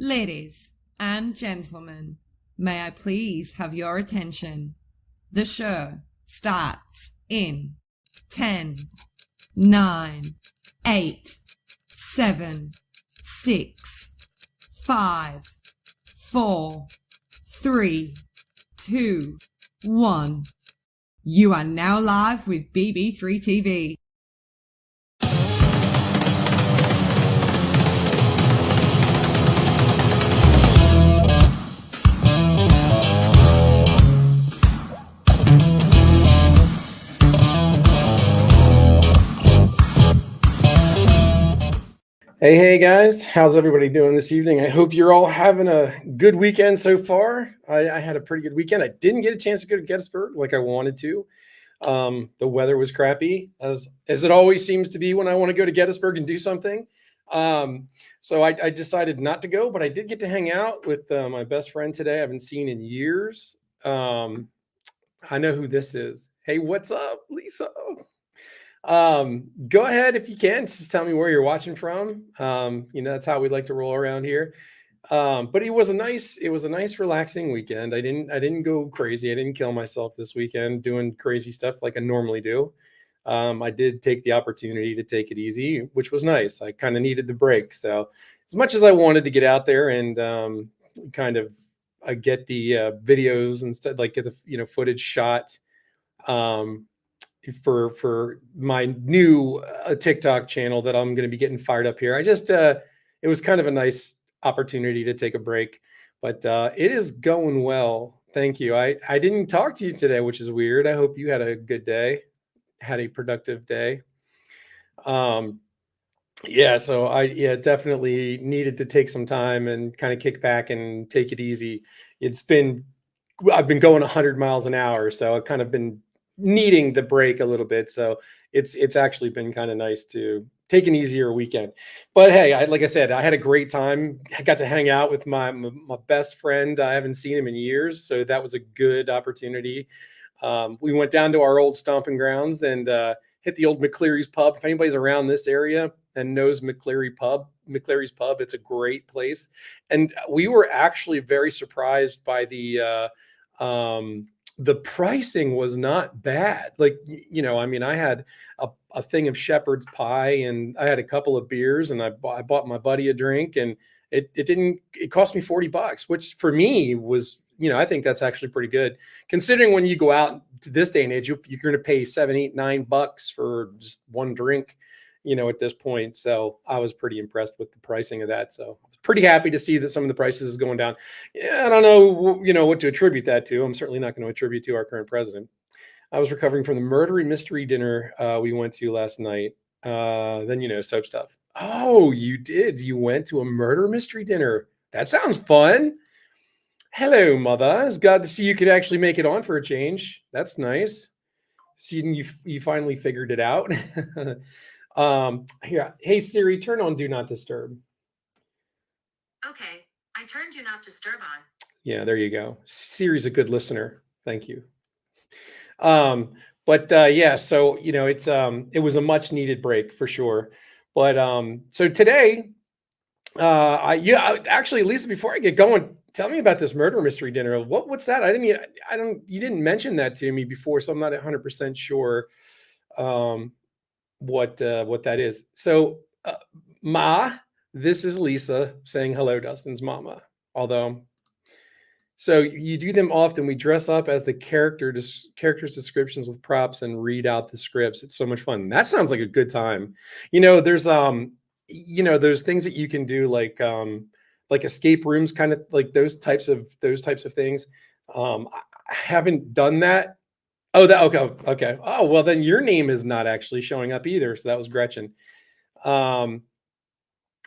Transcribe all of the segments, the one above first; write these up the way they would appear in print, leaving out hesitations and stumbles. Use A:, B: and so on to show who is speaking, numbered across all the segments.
A: Ladies and gentlemen, may I please have your attention? The show starts in 10, 9, 8, 7, 6, 5, 4, 3, 2, 1. You are now live with BB3 TV.
B: Hey guys, how's everybody doing this evening? I hope you're all having a good weekend so far. I had a pretty good weekend. I didn't get a chance to go to Gettysburg like I wanted to. The weather was crappy, as it always seems to be when I want to go to Gettysburg and do something. So I decided not to go, but I did get to hang out with my best friend today. I haven't seen in years. I know who this is. Hey, what's up, Lisa? Go ahead if you can, just tell me where you're watching from. That's how we like to roll around here. But it was a nice relaxing weekend. I didn't go crazy. I didn't kill myself this weekend doing crazy stuff like I normally do. I did take the opportunity to take it easy, which was nice. I kind of needed the break. So as much as I wanted to get out there and kind of get the videos and stuff, like get the footage shot for my new TikTok channel that I'm going to be getting fired up here. It was kind of a nice opportunity to take a break, but it is going well. Thank you. I didn't talk to you today, which is weird. I hope you had a good day, had a productive day. So I definitely needed to take some time and kind of kick back and take it easy. I've been going 100 miles an hour, so I've kind of been needing the break a little bit. So it's actually been kind of nice to take an easier weekend. But hey, like I said, I had a great time. I got to hang out with my best friend. I haven't seen him in years, so that was a good opportunity. We went down to our old stomping grounds and hit the old McCleary's pub. If anybody's around this area and knows McCleary's pub, it's a great place. And we were actually very surprised by the pricing was not bad. Like, I had a thing of shepherd's pie and I had a couple of beers and I bought my buddy a drink, and it cost me $40, which for me was, I think that's actually pretty good considering when you go out to this day and age, you're going to pay $7, $8, $9 for just one drink, at this point. So I was pretty impressed with the pricing of that. So I was pretty happy to see that some of the prices is going down. Yeah, I don't know, what to attribute that to. I'm certainly not going to attribute to our current president. I was recovering from the murder mystery dinner we went to last night. Then, soap stuff. Oh, you did. You went to a murder mystery dinner. That sounds fun. Hello, mother. It's glad to see you could actually make it on for a change. That's nice. See, you finally figured it out. Here, hey Siri, turn on Do Not Disturb.
C: Okay, I turned Do Not Disturb on.
B: Yeah, there you go. Siri's a good listener. Thank you. So it was a much needed break for sure. But so today, actually, Lisa, before I get going, tell me about this murder mystery dinner. What's that? You didn't mention that to me before, so I'm not 100% sure what that is. So this is Lisa saying hello, Dustin's mama. So you do them often. We dress up as the characters' descriptions with props and read out the scripts. It's so much fun. That sounds like a good time. There's those things that you can do like escape rooms, kind of like those types of things. I haven't done that. Oh, okay. Oh, well, then your name is not actually showing up either. So that was Gretchen.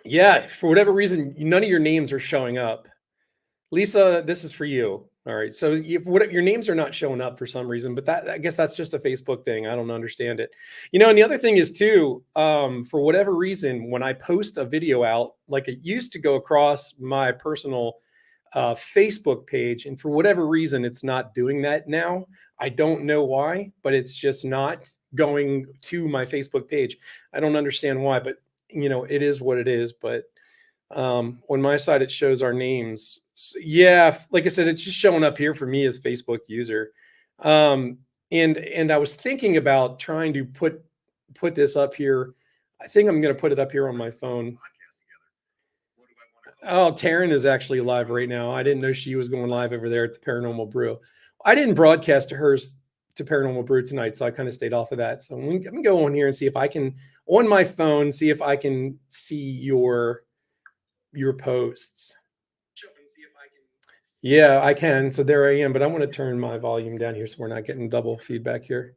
B: Yeah, for whatever reason, none of your names are showing up. Lisa, this is for you. All right. So your names are not showing up for some reason, but I guess that's just a Facebook thing. I don't understand it. And the other thing is too, for whatever reason, when I post a video out, like it used to go across my personal Facebook page, and for whatever reason, it's not doing that now. I don't know why, but it's just not going to my Facebook page. I don't understand why, but it is what it is. But On my side, it shows our names. So, yeah, like I said, it's just showing up here for me as Facebook user. And I was thinking about trying to put this up here. I think I'm going to put it up here on my phone. Oh, Taryn is actually live right now. I didn't know she was going live over there at the Paranormal Brew. I didn't broadcast to hers to Paranormal Brew tonight, so I kind of stayed off of that. So I'm going to go on here and see if I can, on my phone, see if I can see your posts. Yeah, I can. So there I am, but I want to turn my volume down here so we're not getting double feedback here.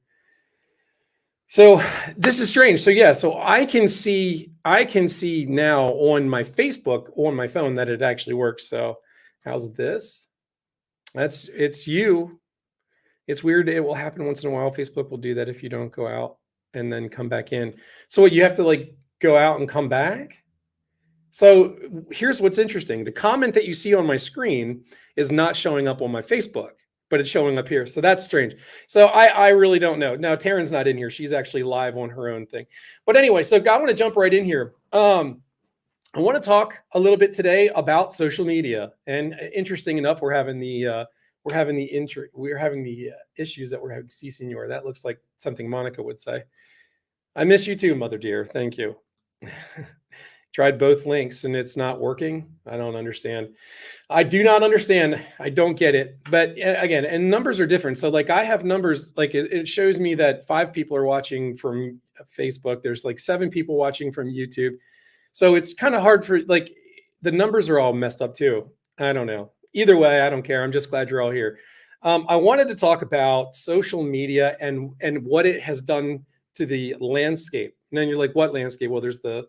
B: So this is strange. So yeah, so I can see now on my Facebook on my phone that it actually works. So how's this? It's you. It's weird. It will happen once in a while. Facebook will do that if you don't go out and then come back in. So what, you have to like go out and come back? So here's what's interesting. The comment that you see on my screen is not showing up on my Facebook, but it's showing up here. So that's strange. So I really don't know. Now, Taryn's not in here. She's actually live on her own thing. But anyway, so I want to jump right in here. I want to talk a little bit today about social media. And interesting enough, we're having the issues that we're having. See, Senor, that looks like something Monica would say. I miss you too, Mother dear. Thank you. Tried both links and it's not working. I don't understand. I do not understand. I don't get it. But again, and numbers are different. So like I have numbers, like it shows me that 5 people are watching from Facebook. There's like 7 people watching from YouTube. So it's kind of hard for, like, the numbers are all messed up too. I don't know. Either way, I don't care. I'm just glad you're all here. I wanted to talk about social media and what it has done to the landscape. And then you're like, what landscape? Well, there's the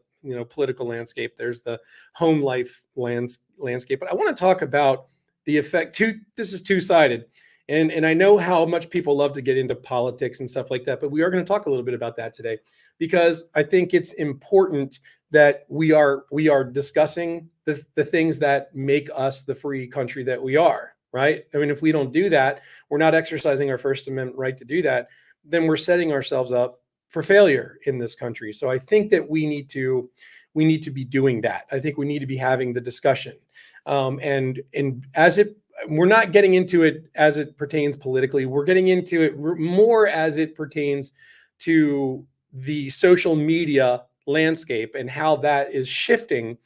B: political landscape. There's the home life landscape. But I want to talk about the effect. This is two-sided. And I know how much people love to get into politics and stuff like that, but we are going to talk a little bit about that today, because I think it's important that we are discussing the things that make us the free country that we are, right? I mean, if we don't do that, we're not exercising our First Amendment right to do that, then we're setting ourselves up for failure in this country. So I think that we need to be doing that. I think we need to be having the discussion. And we're not getting into it as it pertains politically. We're getting into it more as it pertains to the social media landscape and how that is shifting,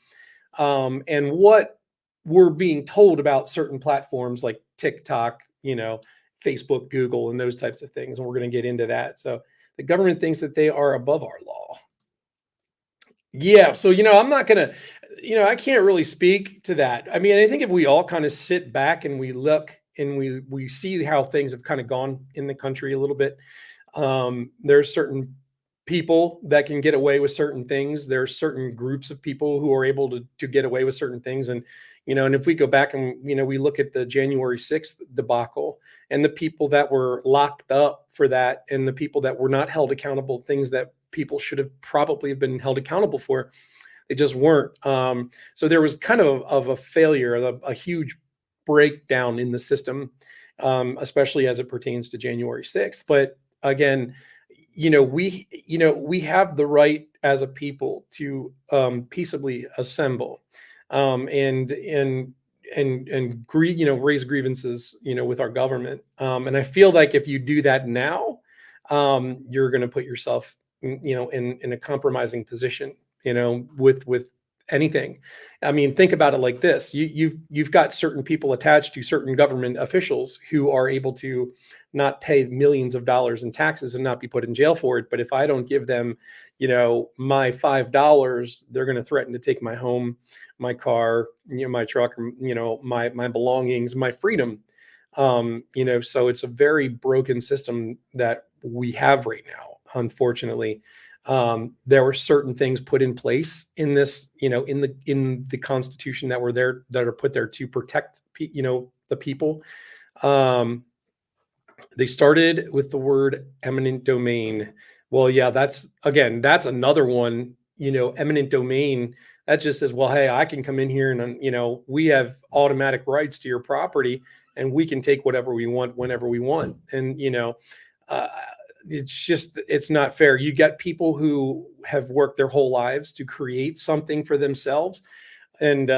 B: and what we're being told about certain platforms like TikTok, Facebook, Google, and those types of things. And we're going to get into that. So the government thinks that they are above our law. Yeah. So, I'm not going to, I can't really speak to that. I mean, I think if we all kind of sit back and we look and we see how things have kind of gone in the country a little bit, there's certain people that can get away with certain things. There's certain groups of people who are able to get away with certain things. And, and if we go back and, we look at the January 6th debacle and the people that were locked up for that and the people that were not held accountable, things that people should have probably been held accountable for, they just weren't. So there was kind of a failure, a huge breakdown in the system, especially as it pertains to January 6th. But again, we have the right as a people to peaceably assemble, and raise grievances, with our government. And I feel like if you do that now, you're going to put yourself, in a compromising position, with anything. I mean, think about it like this. You've got certain people attached to certain government officials who are able to not pay millions of dollars in taxes and not be put in jail for it. But if I don't give them, my $5, they're going to threaten to take my home, my car, my truck, my belongings, my freedom. So it's a very broken system that we have right now, unfortunately. There were certain things put in place in this, in the Constitution that are put there to protect, the people. They started with the word eminent domain. Well, yeah, that's another one, eminent domain. That just says, well, hey, I can come in here and, we have automatic rights to your property and we can take whatever we want, whenever we want. And, it's not fair. You get people who have worked their whole lives to create something for themselves. and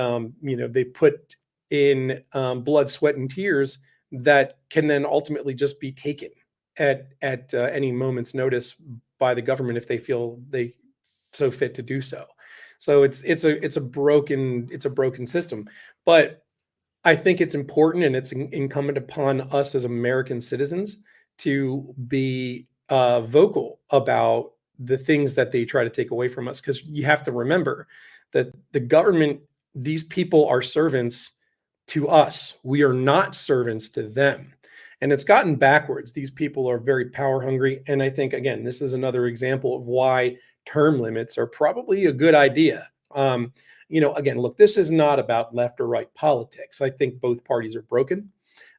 B: they put in blood, sweat, and tears that can then ultimately just be taken at any moment's notice by the government if they feel they so fit to do so. So it's a broken system. But I think it's important, and it's incumbent upon us as American citizens to be vocal about the things that they try to take away from us. Because you have to remember that the government, these people are servants to us. We are not servants to them. And it's gotten backwards. These people are very power hungry. And I think, again, this is another example of why term limits are probably a good idea. Again, look, this is not about left or right politics. I think both parties are broken.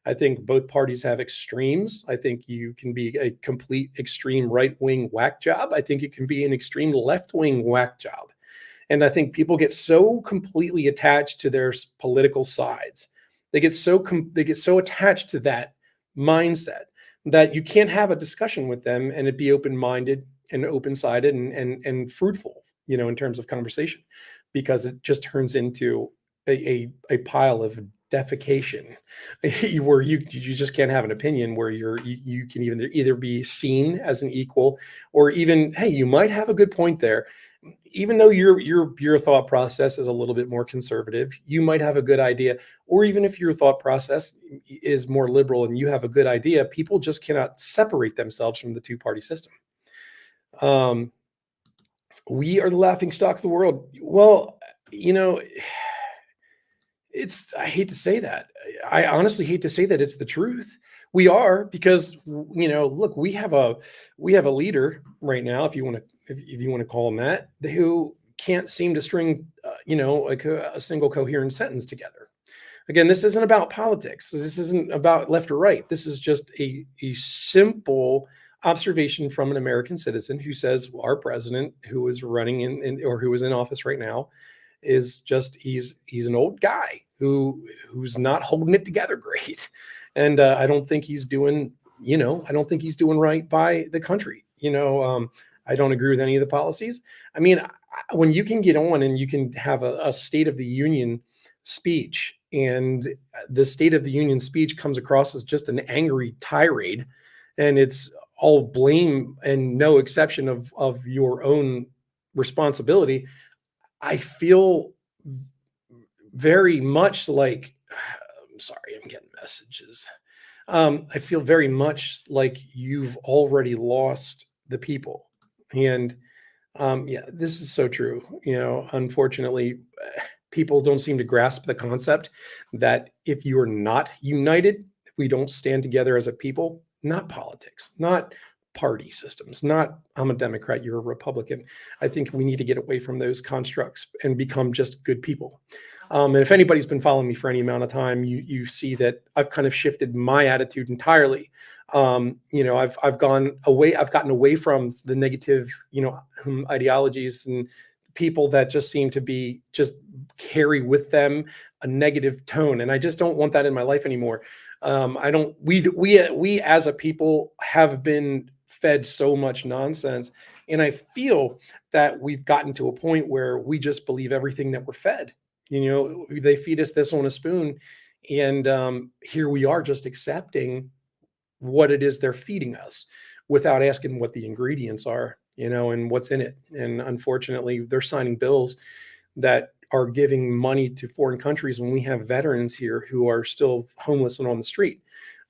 B: I think both parties have extremes. I think you can be a complete extreme right-wing whack job. I think you can be an extreme left-wing whack job. And I think people get so completely attached to their political sides. They get so attached to that mindset that you can't have a discussion with them and it be open-minded and open-sided and fruitful, in terms of conversation, because it just turns into a pile of defecation where you just can't have an opinion, where you can either be seen as an equal, or even, hey, you might have a good point there, even though your thought process is a little bit more conservative. You might have a good idea, or even if your thought process is more liberal and you have a good idea, people just cannot separate themselves from the two-party system. We are the laughing stock of the world. Well, I hate to say that. I honestly hate to say that it's the truth. We are, because, look, we have a leader right now, if you want to call him that, who can't seem to string, a single coherent sentence together. Again, this isn't about politics. This isn't about left or right. This is just a simple observation from an American citizen who says, well, our president, who is running or who is in office right now, is just he's an old guy who's not holding it together great, and I don't think he's doing right by the country. I don't agree with any of the policies. I mean, when you can get on and you can have a State of the Union speech, and the State of the Union speech comes across as just an angry tirade, and it's all blame and no exception of your own responsibility, I feel very much like, I'm sorry, I'm getting messages. I feel very much like you've already lost the people. And this is so true. Unfortunately, people don't seem to grasp the concept that if you are not united, if we don't stand together as a people, not politics, not party systems, not I'm a Democrat, you're a Republican. I think we need to get away from those constructs and become just good people. And if anybody's been following me for any amount of time, you see that I've kind of shifted my attitude entirely. I've gotten away from the negative, ideologies and people that just seem to be just carry with them a negative tone, and I just don't want that in my life anymore. We as a people have been fed so much nonsense, and I feel that we've gotten to a point where we just believe everything that we're fed. They feed us this on a spoon, and here we are just accepting what it is they're feeding us without asking what the ingredients are, and what's in it. And unfortunately, they're signing bills that are giving money to foreign countries when we have veterans here who are still homeless and on the street.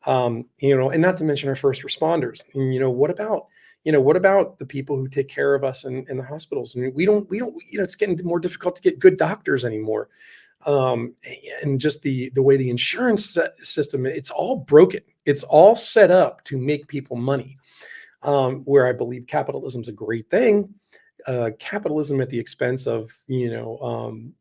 B: And not to mention our first responders. And what about the people who take care of us in the hospitals? I mean, we don't, it's getting more difficult to get good doctors anymore. And just the way the insurance system, it's all broken. It's all set up to make people money. Where I believe capitalism is a great thing. Capitalism at the expense of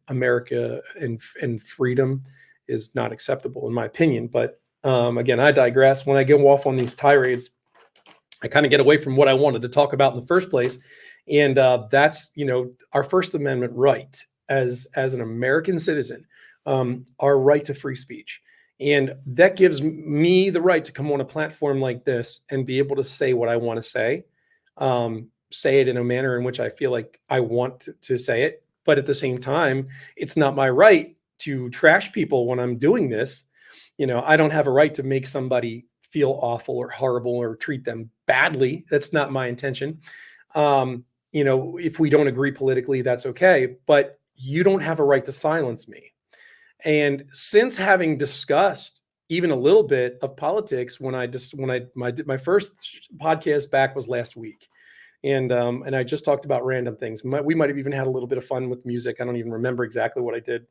B: America and freedom is not acceptable, in my opinion. But again, I digress. When I go off on these tirades, I kind of get away from what I wanted to talk about in the first place, and that's our First Amendment right as an American citizen, our right to free speech. And that gives me the right to come on a platform like this and be able to say what I want to say it in a manner in which I feel like I want to say it, But at the same time, it's not my right to trash people when I'm doing this. I don't have a right to make somebody feel awful or horrible or treat them badly. That's not my intention. If we don't agree politically, that's okay, but you don't have a right to silence me. And since having discussed even a little bit of politics my first podcast back was last week, and I just talked about random things. We might have even had a little bit of fun with music. I don't even remember exactly what I did,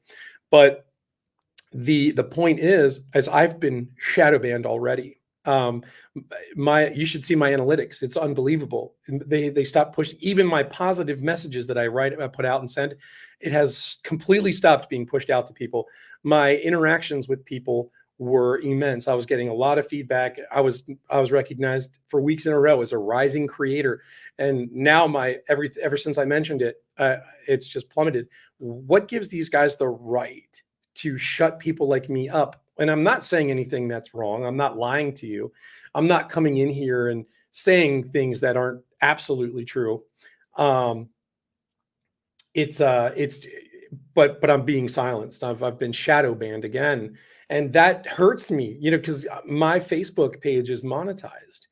B: but the point is, as I've been shadow banned already. You should see my analytics. It's unbelievable. And they stopped pushing even my positive messages that I put out and sent. It has completely stopped being pushed out to people. My interactions with people were immense. I was getting a lot of feedback. I was recognized for weeks in a row as a rising creator, and now ever since I mentioned it, it's just plummeted. What gives these guys the right to shut people like me up? And I'm not saying anything that's wrong. I'm not lying to you. I'm not coming in here and saying things that aren't absolutely true. But I'm being silenced. I've been shadow banned again, and that hurts me, because my Facebook page is monetized.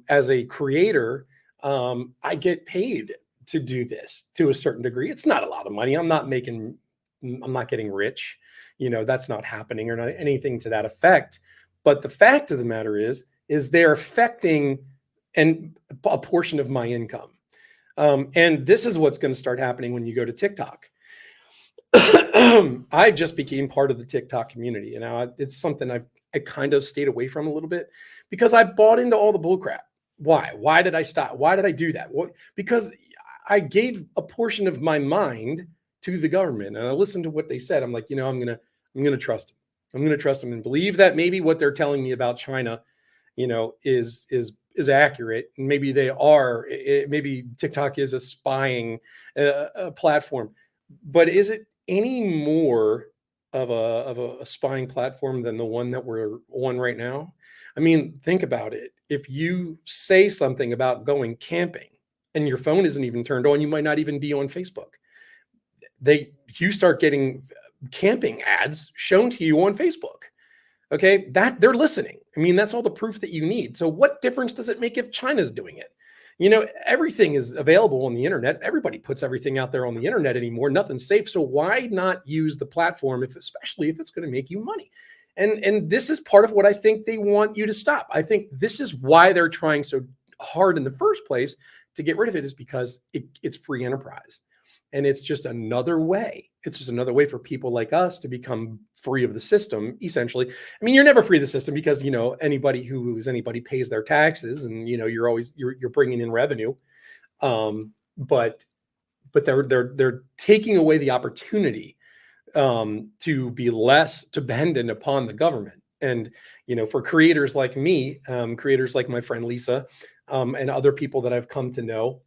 B: As a creator, I get paid to do this to a certain degree. It's not a lot of money. I'm not getting rich. That's not happening or not anything to that effect. But the fact of the matter is they're affecting a portion of my income. And this is what's going to start happening when you go to TikTok. I just became part of the TikTok community. It's something I kind of stayed away from a little bit because I bought into all the bullcrap. Why? Why did I stop? Why did I do that? Because I gave a portion of my mind to the government and I listened to what they said. I'm like, I'm gonna trust them. I'm gonna trust them and believe that maybe what they're telling me about China, is accurate. And maybe they are. Maybe TikTok is a spying platform, but is it any more of a spying platform than the one that we're on right now? I mean, think about it. If you say something about going camping and your phone isn't even turned on, you might not even be on Facebook. You start getting camping ads shown to you on Facebook. Okay, that they're listening. I mean, that's all the proof that you need. So what difference does it make if China's doing it? Everything is available on the internet. Everybody puts everything out there on the internet anymore. Nothing's safe. So why not use the platform, especially if it's going to make you money? And this is part of what I think they want you to stop. I think this is why they're trying so hard in the first place to get rid of it, is because it's free enterprise. And it's just another way. It's just another way for people like us to become free of the system, essentially. I mean, you're never free of the system because, anybody pays their taxes and, you're bringing in revenue. But they're taking away the opportunity to be less dependent upon the government. And, for creators like me, creators like my friend Lisa, and other people that I've come to know,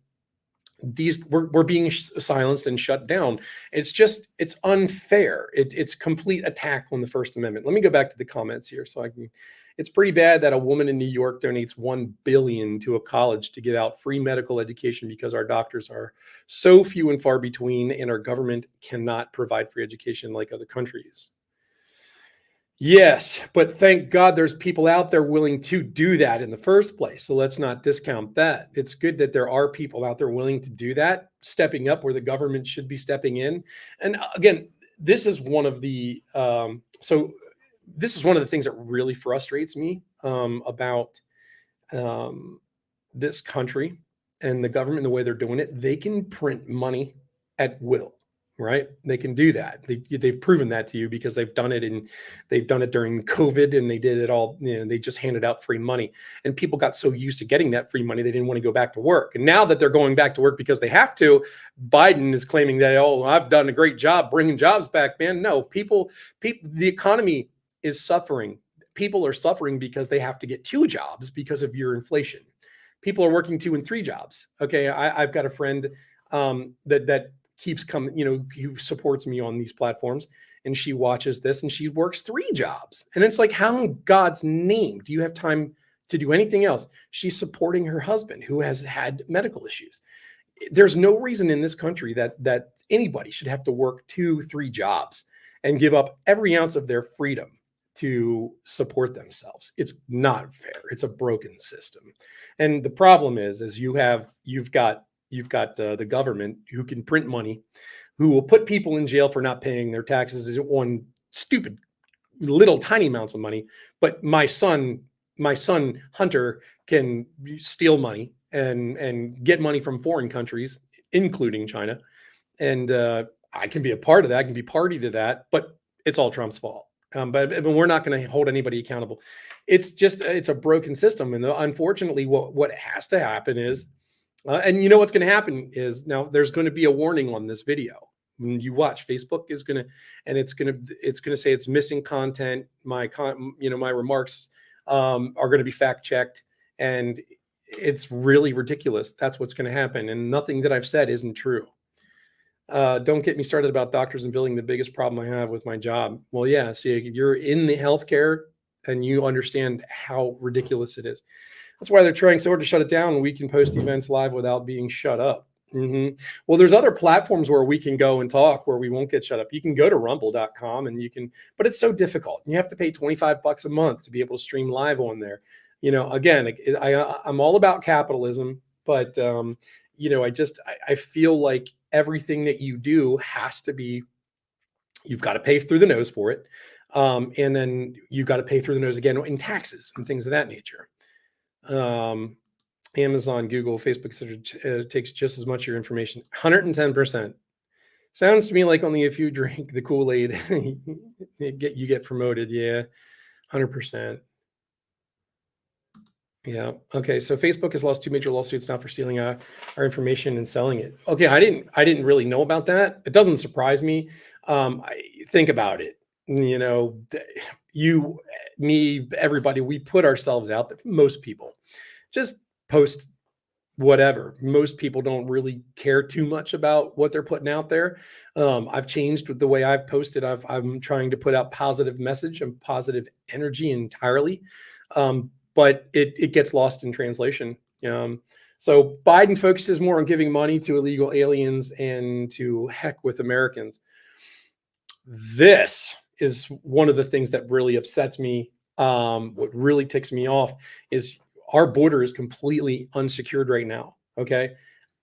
B: we're being silenced and shut down. It's unfair. It's complete attack on the First Amendment. Let me go back to the comments here. It's pretty bad that a woman in New York donates $1 billion to a college to give out free medical education because our doctors are so few and far between and our government cannot provide free education like other countries. Yes, but thank God there's people out there willing to do that in the first place. So let's not discount that. It's good that there are people out there willing to do that, stepping up where the government should be stepping in. And again, this is one of the things that really frustrates me about this country and the government, the way they're doing it. They can print money at will. Right? They can do that. They've proven that to you because they've done it, and they've done it during COVID, and they did it all. They just handed out free money, and people got so used to getting that free money they didn't want to go back to work. And now that they're going back to work because they have to, Biden is claiming that, I've done a great job bringing jobs back. Man, no, the economy is suffering. People are suffering because they have to get 2 jobs because of your inflation. People are working 2 and 3 jobs. Okay, I've got a friend that keeps coming, who supports me on these platforms, and she watches this and she works 3 jobs. And it's like, how in God's name do you have time to do anything else? She's supporting her husband who has had medical issues. there's no reason in this country that anybody should have to work 2-3 jobs and give up every ounce of their freedom to support themselves. It's not fair. It's a broken system. And the problem is you've got the government who can print money, who will put people in jail for not paying their taxes on stupid little tiny amounts of money. But my son Hunter can steal money and get money from foreign countries, including China. And I can be a part of that. I can be party to that, but it's all Trump's fault. But we're not going to hold anybody accountable. It's a broken system. And unfortunately, what has to happen is, and you know what's going to happen is, now there's going to be a warning on this video. When you watch, Facebook is going to, and it's going to say it's missing content. My remarks are going to be fact checked, and it's really ridiculous. That's what's going to happen. And nothing that I've said isn't true. Don't get me started about doctors and billing, the biggest problem I have with my job. Well, yeah, see, you're in the healthcare and you understand how ridiculous it is. That's why they're trying so hard to shut it down. We can post events live without being shut up. Well, there's other platforms where we can go and talk where we won't get shut up. You can go to rumble.com and you can, but it's so difficult. You have to pay $25 a month to be able to stream live on there. Again, I'm all about capitalism, but I feel like everything that you do has to be, you've got to pay through the nose for it. And then you've got to pay through the nose again in taxes and things of that nature. Amazon, Google, Facebook takes just as much of your information. 110%. Sounds to me like only if you drink the Kool-Aid, you get promoted. Yeah, 100%. Yeah. Okay. So Facebook has lost 2 major lawsuits now for stealing our information and selling it. Okay. I didn't really know about that. It doesn't surprise me. Think about it. You, me, everybody, we put ourselves out there. Most people just post whatever. Most people don't really care too much about what they're putting out there. I've changed with the way I've posted. I'm trying to put out positive message and positive energy entirely. But it gets lost in translation. So Biden focuses more on giving money to illegal aliens and to heck with Americans. This is one of the things that really upsets me. What really ticks me off is our border is completely unsecured right now. Okay.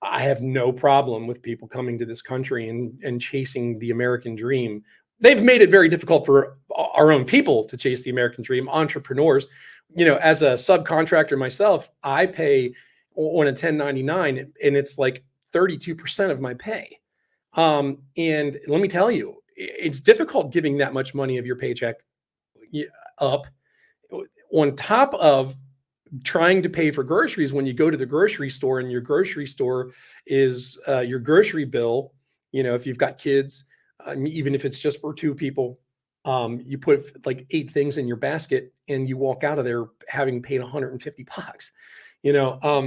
B: I have no problem with people coming to this country and chasing the American dream. They've made it very difficult for our own people to chase the American dream, entrepreneurs. As a subcontractor myself, I pay on a 1099 and it's like 32% of my pay. And let me tell you, it's difficult giving that much money of your paycheck up on top of trying to pay for groceries when you go to the grocery store, and your grocery store is your grocery bill. If you've got kids, even if it's just for 2 people, you put like 8 things in your basket and you walk out of there having paid $150.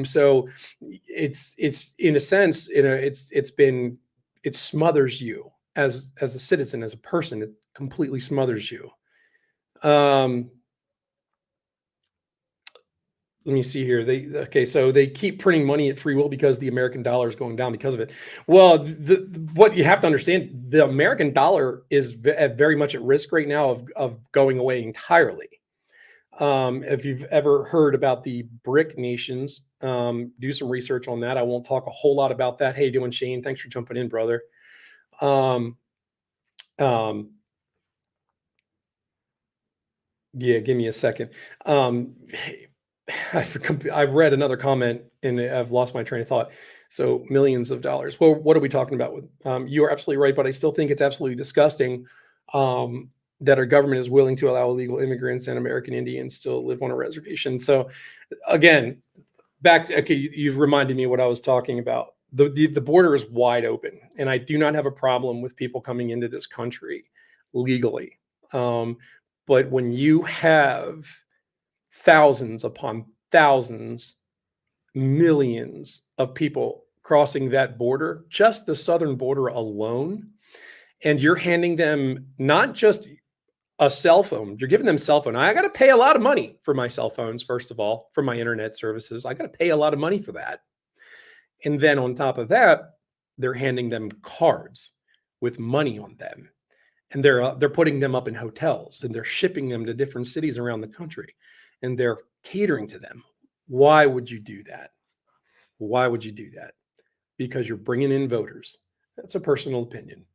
B: So it's in a sense, it smothers you as a citizen, as a person. It completely smothers you. Let me see here. So they keep printing money at free will because the American dollar is going down because of it. Well, what you have to understand, the American dollar is very much at risk right now of going away entirely. If you've ever heard about the BRIC nations, do some research on that. I won't talk a whole lot about that. Hey, doing Shane? Thanks for jumping in, brother. Yeah, give me a second. I've read another comment and I've lost my train of thought. So millions of dollars. Well, what are we talking about? You are absolutely right, but I still think it's absolutely disgusting that our government is willing to allow illegal immigrants and American Indians to live on a reservation. So again, back to, okay, you've reminded me what I was talking about. The border is wide open, and I do not have a problem with people coming into this country legally. But when you have thousands upon thousands, millions of people crossing that border, just the southern border alone, and you're handing them not just a cell phone, you're giving them cell phone. I got to pay a lot of money for my cell phones, first of all, for my internet services. I got to pay a lot of money for that. And then on top of that, they're handing them cards with money on them, and they're putting them up in hotels, and they're shipping them to different cities around the country, and they're catering to them. Why would you do that? Why would you do that? Because you're bringing in voters. That's a personal opinion.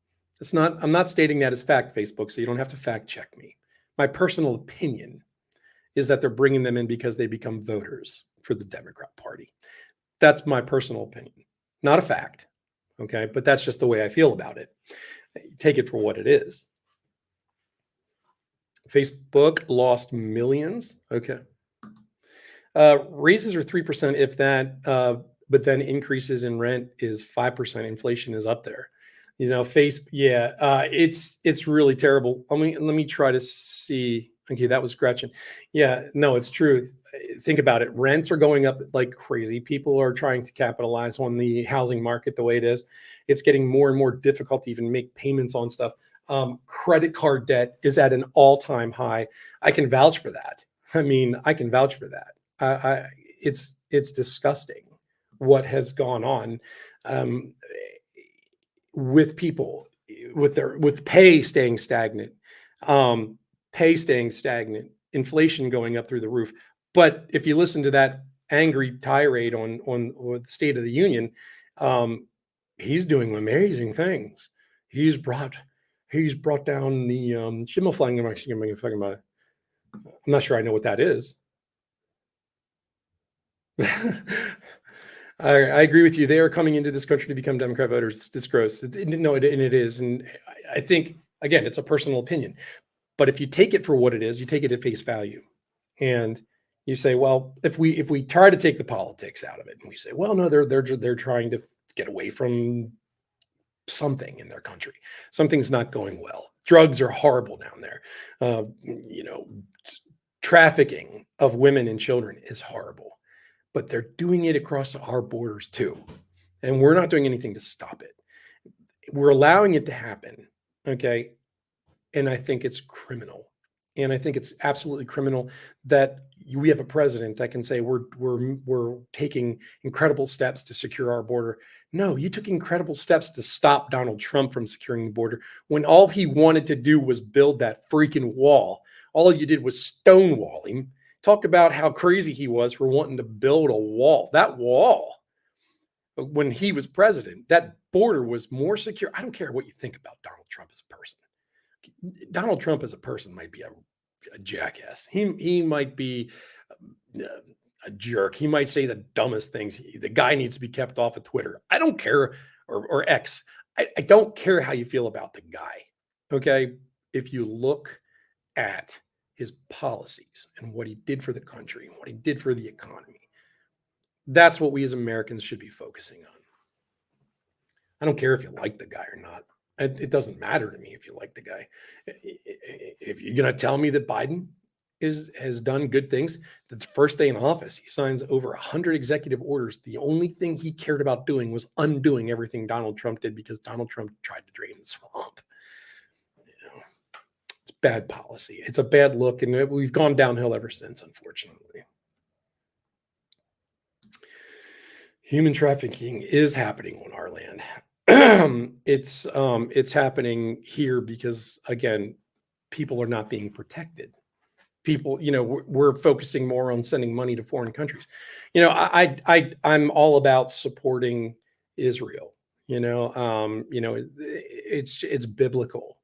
B: It's not. I'm not stating that as fact, Facebook, so you don't have to fact check me. My personal opinion is that they're bringing them in because they become voters for the Democrat Party. That's my personal opinion, not a fact. Okay, but that's just the way I feel about it. Take it for what it is. Facebook lost millions. Okay. Raises are 3% if that, but then increases in rent is 5%. Inflation is up there. It's really terrible. Let me try to see. Okay, that was Gretchen. Yeah, no, it's true. Think about it. Rents are going up like crazy. People are trying to capitalize on the housing market the way it is. It's getting more and more difficult to even make payments on stuff. Credit card debt is at an all-time high. I can vouch for that. I can vouch for that. It's disgusting what has gone on with people, with pay staying stagnant, inflation going up through the roof. But if you listen to that angry tirade on the State of the Union, he's doing amazing things. He's brought down the Schimmelflang. I'm not sure I know what that is. I agree with you. They are coming into this country to become Democrat voters. It's gross. It is. And I think, again, it's a personal opinion. But if you take it for what it is, you take it at face value. And you say, well, if we try to take the politics out of it, and we say, well, no, they're trying to get away from something in their country. Something's not going well. Drugs are horrible down there. Trafficking of women and children is horrible. But they're doing it across our borders too. And we're not doing anything to stop it. We're allowing it to happen. Okay. And I think it's criminal. And I think it's absolutely criminal that we have a president that can say we're taking incredible steps to secure our border. No, you took incredible steps to stop Donald Trump from securing the border when all he wanted to do was build that freaking wall. All you did was stonewall him. Talk about how crazy he was for wanting to build a wall. That wall, when he was president, that border was more secure. I don't care what you think about Donald Trump as a person. Donald Trump as a person might be a jackass. He might be a jerk. He might say the dumbest things. The guy needs to be kept off of Twitter. I don't care, or X. I don't care how you feel about the guy. Okay, if you look at his policies and what he did for the country and what he did for the economy, that's what we as Americans should be focusing on. I don't care if you like the guy or not. It doesn't matter to me if you like the guy. If you're going to tell me that Biden has done good things, the first day in office, he signs over 100 executive orders. The only thing he cared about doing was undoing everything Donald Trump did because Donald Trump tried to drain the swamp. It's bad policy. It's a bad look, and we've gone downhill ever since, unfortunately. Human trafficking is happening on our land. It's happening here because, again, people are not being protected. People, we're focusing more on sending money to foreign countries. I'm all about supporting Israel. It's biblical.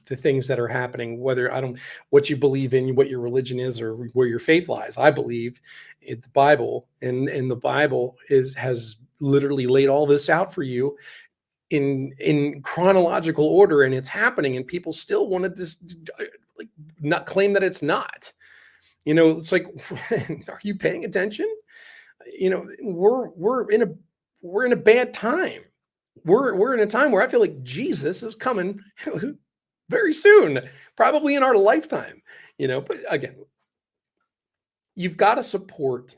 B: The things that are happening, what you believe in, what your religion is, or where your faith lies. I believe in the Bible, and the Bible has literally laid all this out for you in chronological order, and it's happening, and people still want to not claim that it's not. It's like, are you paying attention? We're in a bad time. We're in a time where I feel like Jesus is coming very soon, probably in our lifetime. But again, you've got to support.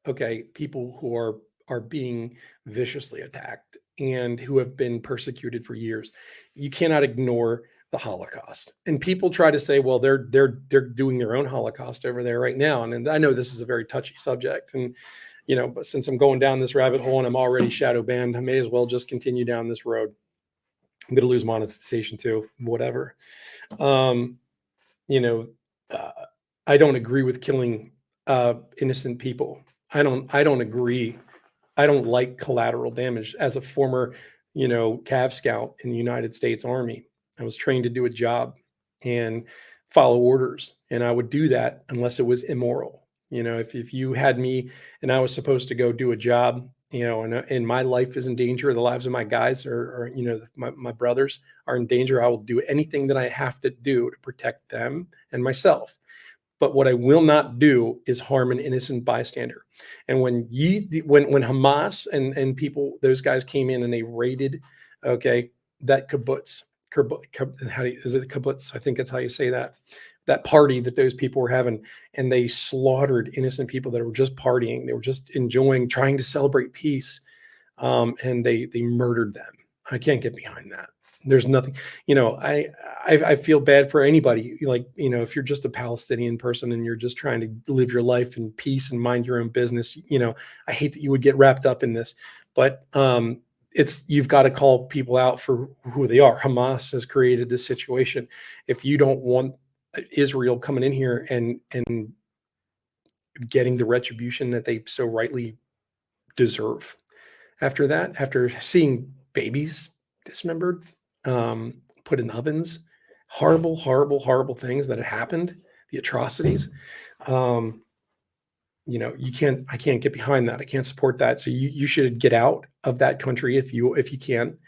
B: Okay, people who are being viciously attacked and who have been persecuted for years. You cannot ignore the Holocaust. And people try to say, well, they're doing their own Holocaust over there right now. And I know this is a very touchy subject, and but since I'm going down this rabbit hole and I'm already shadow banned, I may as well just continue down this road. I'm going to lose monetization too, whatever. Um, you know, uh, I don't agree with killing innocent people. I don't agree. I don't like collateral damage. As a former, Cav Scout in the United States Army, I was trained to do a job and follow orders, and I would do that unless it was immoral. If you had me and I was supposed to go do a job, and my life is in danger, the lives of my guys or my brothers are in danger, I will do anything that I have to do to protect them and myself. But what I will not do is harm an innocent bystander. And when Hamas and people, those guys came in and they raided, okay, that kibbutz, is it kibbutz? I think that's how you say that. That party that those people were having, and they slaughtered innocent people that were just partying. They were just enjoying, trying to celebrate peace, and they murdered them. I can't get behind that. There's nothing, I feel bad for anybody. Like, if you're just a Palestinian person and you're just trying to live your life in peace and mind your own business, I hate that you would get wrapped up in this, but you've got to call people out for who they are. Hamas has created this situation. If you don't want Israel coming in here and getting the retribution that they so rightly deserve, after seeing babies dismembered, put in ovens, horrible things that had happened, the atrocities, I can't get behind that. I can't support that. So you should get out of that country if you can,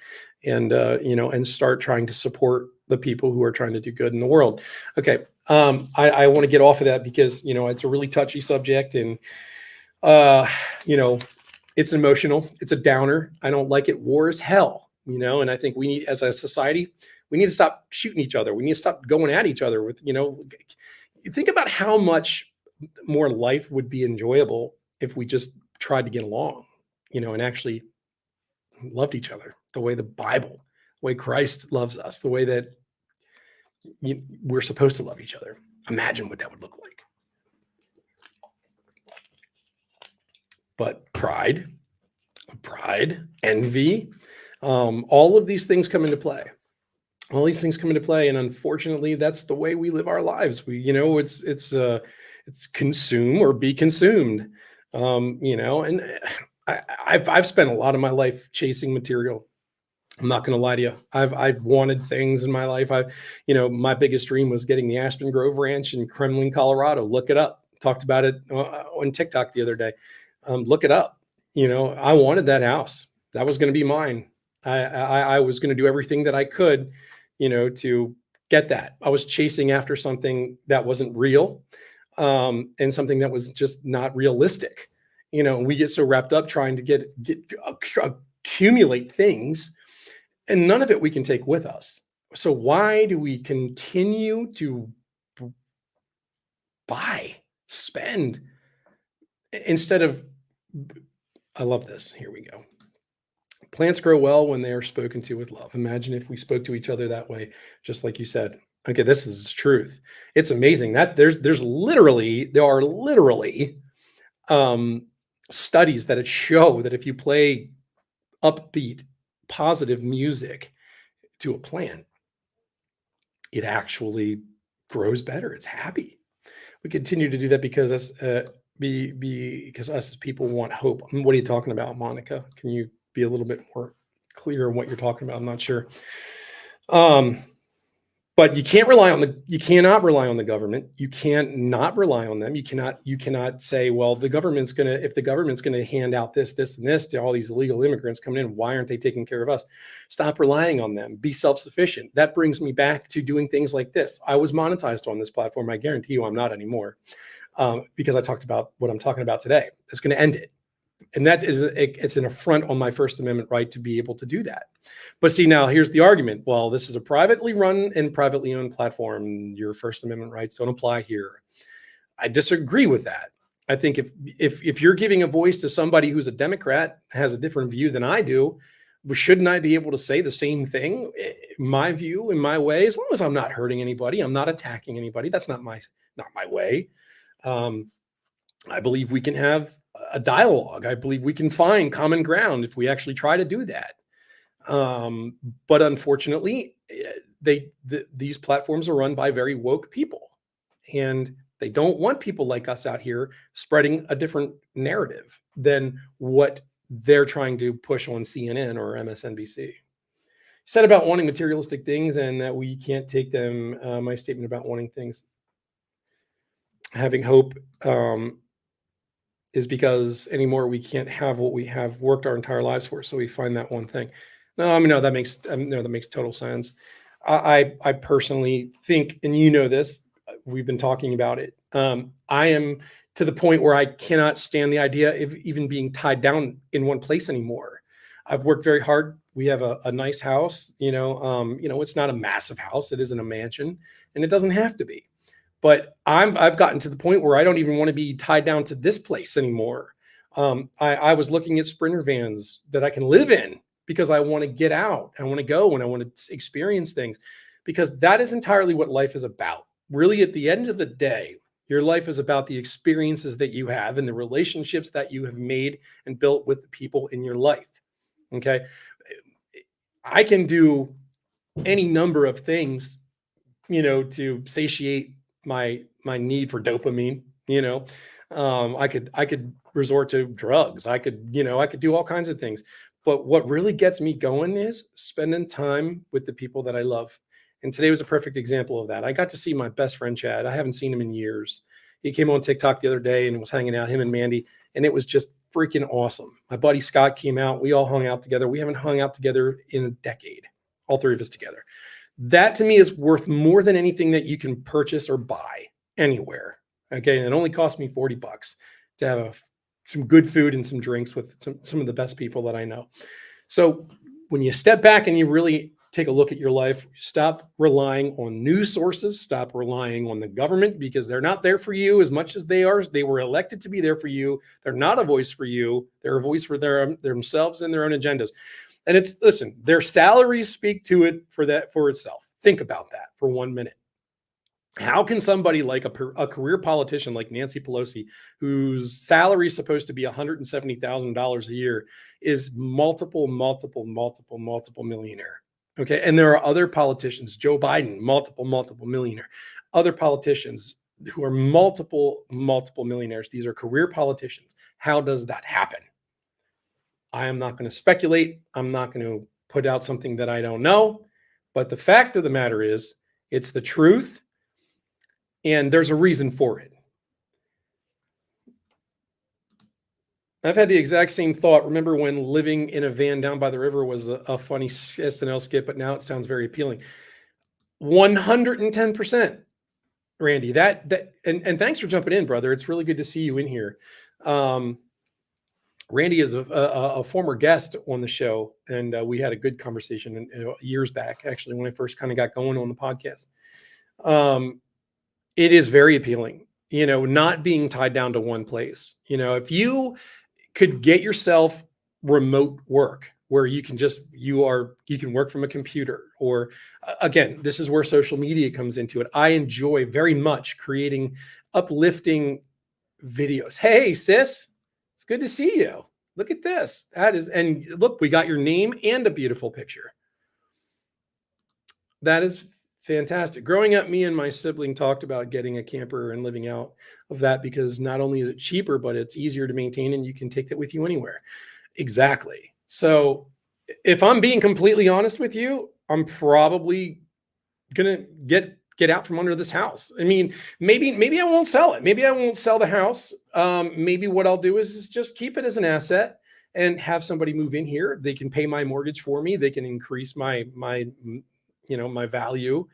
B: and start trying to support the people who are trying to do good in the world. Okay. I want to get off of that because, it's a really touchy subject, and, it's emotional. It's a downer. I don't like it. War is hell, and I think we need, as a society, we need to stop shooting each other. We need to stop going at each other with, think about how much more life would be enjoyable if we just tried to get along, and actually loved each other the way the Bible, the way Christ loves us, the way that we're supposed to love each other. Imagine what that would look like. But pride, envy, all of these things come into play. And unfortunately, that's the way we live our lives. It's consume or be consumed. And I've spent a lot of my life chasing material. I'm not going to lie to you. I've wanted things in my life. My biggest dream was getting the Aspen Grove Ranch in Kremlin, Colorado. Look it up. Talked about it on TikTok the other day. Look it up. I wanted that house. That was going to be mine. I was going to do everything that I could, to get that. I was chasing after something that wasn't real, and something that was just not realistic. We get so wrapped up trying to accumulate things, and none of it we can take with us. So why do we continue to spend, instead of, I love this. Here we go. Plants grow well when they are spoken to with love. Imagine if we spoke to each other that way, just like you said. Okay, this is truth. It's amazing that there are literally studies that show that if you play upbeat, positive music to a plant, it actually grows better. It's happy. We continue to do that because us as people want hope. What are you talking about, Monica? Can you be a little bit more clear on what you're talking about? I'm not sure. But you cannot rely on the government. You can't not rely on them. You cannot say, well, if the government's gonna hand out this, and this to all these illegal immigrants coming in, why aren't they taking care of us? Stop relying on them. Be self-sufficient. That brings me back to doing things like this. I was monetized on this platform. I guarantee you I'm not anymore, because I talked about what I'm talking about today. It's going to end it. And it's an affront on my First Amendment right to be able to do that. But see, now here's the argument. Well, this is a privately run and privately owned platform. Your First Amendment rights don't apply here. I disagree with that. I think if you're giving a voice to somebody who's a Democrat, has a different view than I do, shouldn't I be able to say the same thing? My view, in my way, as long as I'm not hurting anybody, I'm not attacking anybody. That's not my way. I believe we can have a dialogue. I believe we can find common ground if we actually try to do that. But unfortunately, these platforms are run by very woke people, and they don't want people like us out here spreading a different narrative than what they're trying to push on CNN or MSNBC. Said about wanting materialistic things and that we can't take them. My statement about wanting things, having hope, is because anymore we can't have what we have worked our entire lives for. So we find that one thing. No, I mean, no, that makes total sense. I personally think, and you know this, we've been talking about it. I am to the point where I cannot stand the idea of even being tied down in one place anymore. I've worked very hard. We have a nice house, it's not a massive house. It isn't a mansion, and it doesn't have to be. But I've gotten to the point where I don't even want to be tied down to this place anymore. I was looking at Sprinter vans that I can live in because I want to get out. I want to go and I want to experience things, because that is entirely what life is about. Really, at the end of the day, your life is about the experiences that you have and the relationships that you have made and built with the people in your life. Okay. I can do any number of things, to satiate my need for dopamine. I could resort to drugs. I could do all kinds of things. But what really gets me going is spending time with the people that I love. And today was a perfect example of that. I got to see my best friend, Chad. I haven't seen him in years. He came on TikTok the other day and was hanging out, him and Mandy, and it was just freaking awesome. My buddy Scott came out. We all hung out together. We haven't hung out together in a decade, all three of us together. That to me is worth more than anything that you can purchase or buy anywhere. Okay. And it only cost me $40 to have some good food and some drinks with some of the best people that I know. So when you step back and you really take a look at your life, stop relying on news sources, stop relying on the government, because they're not there for you as much as they are. They were elected to be there for you. They're not a voice for you. They're a voice for themselves and their own agendas. And listen, their salaries speak to it for itself. Think about that for 1 minute. How can somebody like a career politician like Nancy Pelosi, whose salary is supposed to be $170,000 a year, is multiple millionaire? Okay. And there are other politicians, Joe Biden, multiple millionaire, other politicians who are multiple millionaires. These are career politicians. How does that happen? I am not going to speculate. I'm not going to put out something that I don't know. But the fact of the matter is, it's the truth. And there's a reason for it. I've had the exact same thought. Remember when living in a van down by the river was a funny SNL skit, but now it sounds very appealing. 110%, Randy. And thanks for jumping in, brother. It's really good to see you in here. Randy is a former guest on the show, and we had a good conversation years back, actually, when I first kind of got going on the podcast. It is very appealing, not being tied down to one place. If you could get yourself remote work where you can work from a computer, or again, this is where social media comes into it. I enjoy very much creating uplifting videos. Hey, sis, it's good to see you. Look at this. And look, we got your name and a beautiful picture. That is fantastic. Growing up, me and my sibling talked about getting a camper and living out of that, because not only is it cheaper, but it's easier to maintain and you can take that with you anywhere. Exactly. So if I'm being completely honest with you, I'm probably going to get out from under this house. I mean, maybe I won't sell it. Maybe I won't sell the house. Maybe what I'll do is just keep it as an asset and have somebody move in here. They can pay my mortgage for me. They can increase my value,